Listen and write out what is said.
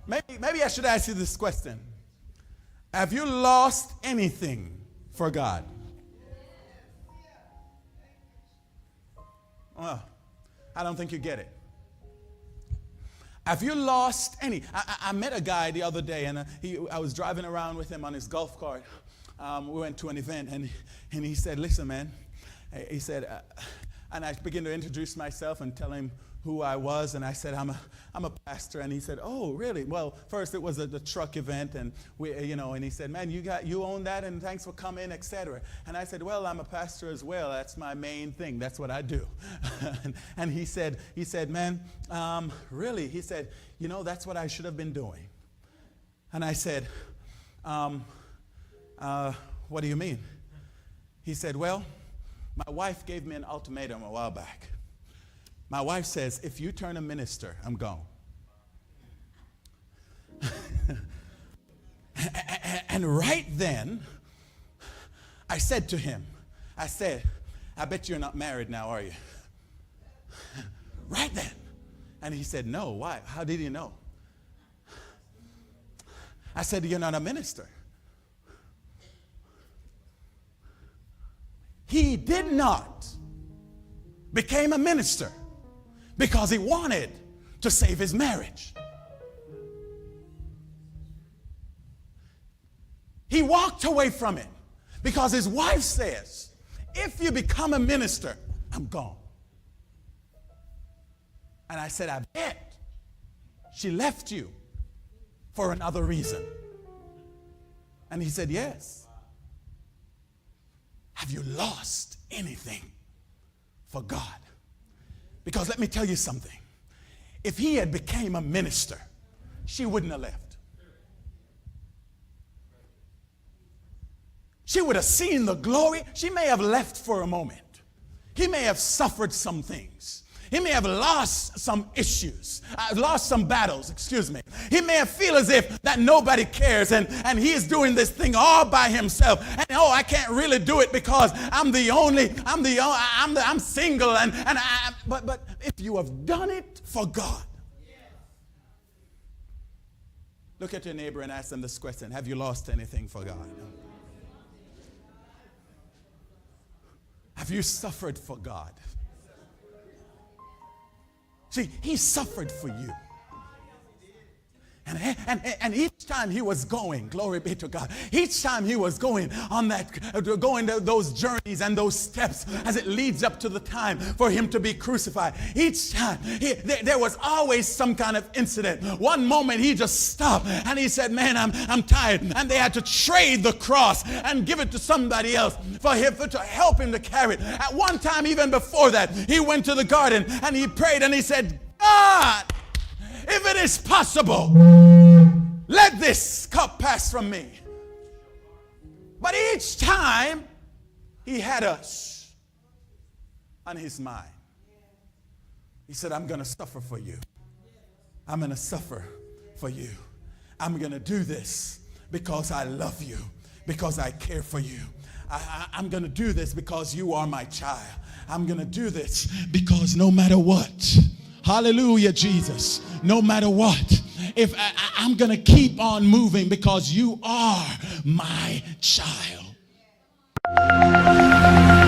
Maybe I should ask you this question. Have you lost anything for God? Well, I don't think you get it. Have you lost any? I met a guy the other day, and I was driving around with him on his golf cart. We went to an event, and he said, listen, man, he said, and I began to introduce myself and tell him who I was, and I said, I'm a pastor, and he said, oh, really? Well, first it was the truck event, and and he said, man, you own that, and thanks for coming, etc. And I said, well, I'm a pastor as well. That's my main thing. That's what I do. And he said, man, really? He said, that's what I should have been doing. And I said, what do you mean? He said, well, my wife gave me an ultimatum a while back. My wife says, if you turn a minister, I'm gone. And right then, I said to him, I bet you're not married now, are you? Right then. And he said, no, why? How did he know? I said, you're not a minister. He did not become a minister because he wanted to save his marriage. He walked away from it because his wife says, if you become a minister, I'm gone. And I said, I bet she left you for another reason. And he said, yes. Have you lost anything for God? Because let me tell you something. If he had became a minister, she wouldn't have left. She would have seen the glory. She may have left for a moment. He may have suffered some things. He may have lost some issues, lost some battles, excuse me. He may have feel as if that nobody cares and he is doing this thing all by himself. And I can't really do it because I'm single. But if you have done it for God, look at your neighbor and ask them this question. Have you lost anything for God? Have you suffered for God? See, he suffered for you. And each time he was going, glory be to God, each time he was going on those journeys and those steps as it leads up to the time for him to be crucified, each time there was always some kind of incident. One moment he just stopped and he said, man, I'm tired. And they had to trade the cross and give it to somebody else for to help him to carry it. At one time, even before that, he went to the garden and he prayed and he said, God, if it is possible, let this cup pass from me. But each time he had us on his mind. He said, I'm going to suffer for you. I'm going to suffer for you. I'm going to do this because I love you, because I care for you. I'm going to do this because you are my child. I'm going to do this because no matter what, hallelujah, Jesus, no matter what, if I'm going to keep on moving because you are my child.